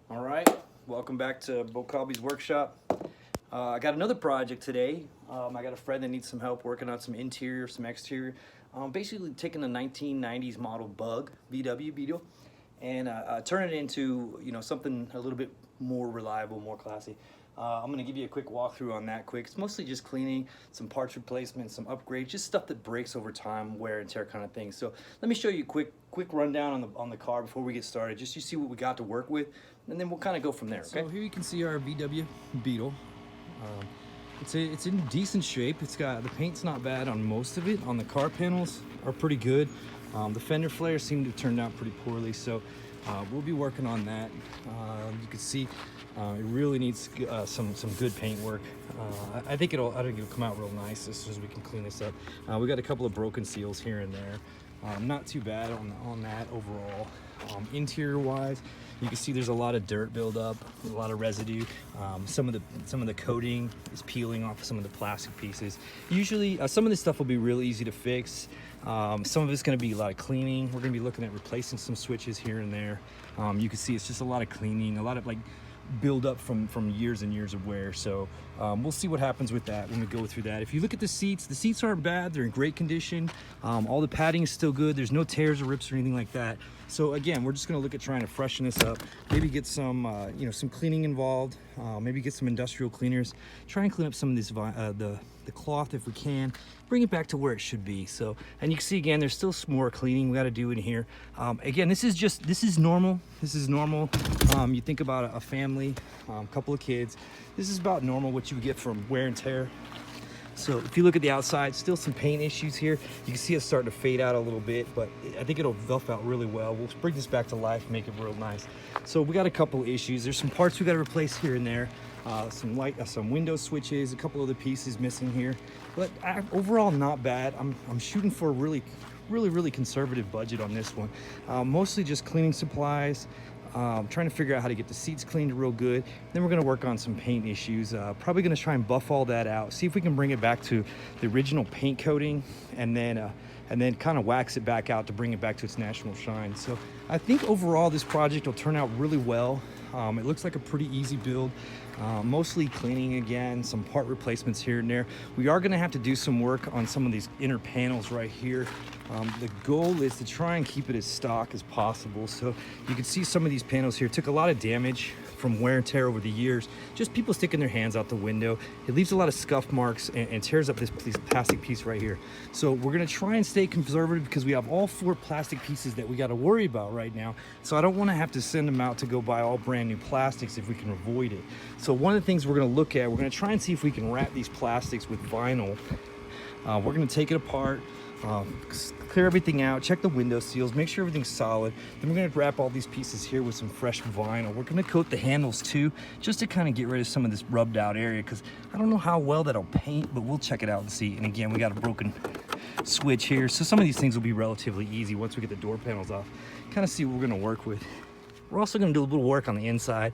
All right, welcome back to Bo Colby's workshop. I got another project today. I got a friend that needs some help working on some interior, some exterior. Basically taking a 1990s model Bug, VW Beetle, and turn it into something a little bit more reliable, more classy. I'm gonna give you a quick walkthrough on that quick. It's mostly just cleaning, some parts replacement, some upgrades, just stuff that breaks over time, wear and tear kind of thing. So let me show you a quick rundown on the car before we get started, just so you see what we got to work with, and then we'll kind of go from there. Okay. So here you can see our VW Beetle. It's in decent shape. It's got the paint's not bad on most of it. On the car panels are pretty good. The fender flares seem to have turned out pretty poorly, so we'll be working on that. You can see it really needs some good paint work. I think it'll come out real nice as soon as we can clean this up. We got a couple of broken seals here and there. Not too bad on that overall. Interior wise, you can see there's a lot of dirt buildup, a lot of residue. Some of the coating is peeling off of some of the plastic pieces. Usually some of this stuff will be real easy to fix. Some of it's going to be a lot of cleaning. We're going to be looking at replacing some switches here and there. You can see it's just a lot of cleaning, a lot of build up from years and years of wear. So we'll see what happens with that when we go through that. If you look at the seats aren't bad. They're in great condition. All the padding is still good. There's no tears or rips or anything like that. So again, we're just going to look at trying to freshen this up, maybe get some some cleaning involved, maybe get some industrial cleaners, try and clean up some of this the cloth if we can, bring it back to where it should be. So, and you can see again, there's still some more cleaning we got to do in here. Again, this is normal. You think about a family, couple of kids. This is about normal what you would get from wear and tear. So if you look at the outside, still some paint issues here. You can see it starting to fade out a little bit, but I think it'll buff out really well. We'll bring this back to life, make it real nice. So we got a couple of issues. There's some parts we got to replace here and there. Some window switches, a couple other pieces missing here, but overall not bad. I'm shooting for a really conservative budget on this one. Mostly just cleaning supplies. Trying to figure out how to get the seats cleaned real good. Then we're going to work on some paint issues. Probably going to try and buff all that out, see if we can bring it back to the original paint coating, and then kind of wax it back out to bring it back to its natural shine. So I think overall this project will turn out really well. It looks like a pretty easy build. Mostly cleaning again, some part replacements here and there. We are going to have to do some work on some of these inner panels right here. The goal is to try and keep it as stock as possible. So you can see some of these panels here took a lot of damage from wear and tear over the years. Just people sticking their hands out the window. It leaves a lot of scuff marks and tears up this plastic piece right here. So we're going to try and stay conservative because we have all 4 plastic pieces that we got to worry about right now. So I don't want to have to send them out to go buy all brand new plastics if we can avoid it. So one of the things we're going to look at, we're going to try and see if we can wrap these plastics with vinyl. We're going to take it apart, clear everything out, check the window seals, make sure everything's solid. Then we're going to wrap all these pieces here with some fresh vinyl. We're going to coat the handles too, just to kind of get rid of some of this rubbed out area, because I don't know how well that'll paint, but we'll check it out and see. And again, we got a broken switch here, so some of these things will be relatively easy once we get the door panels off. Kind of see what we're going to work with. We're also going to do a little work on the inside.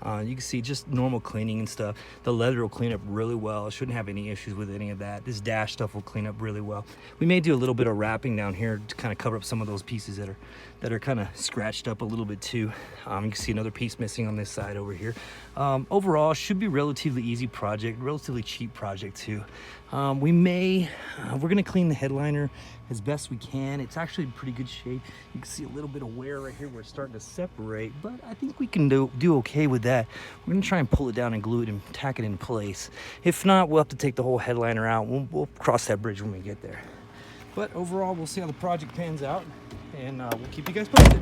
You can see just normal cleaning and stuff. The leather will clean up really well. Shouldn't have any issues with any of that. This dash stuff will clean up really well. We may do a little bit of wrapping down here to kind of cover up some of those pieces that are kind of scratched up a little bit too. You can see another piece missing on this side over here. Overall, should be relatively easy project, relatively cheap project too. We're going to clean the headliner as best we can. It's actually in pretty good shape. You can see a little bit of wear right here where it's starting to separate, but I think we can do okay with that. We're going to try and pull it down and glue it and tack it in place. If not, we'll have to take the whole headliner out. We'll cross that bridge when we get there. But overall, we'll see how the project pans out, and we'll keep you guys posted.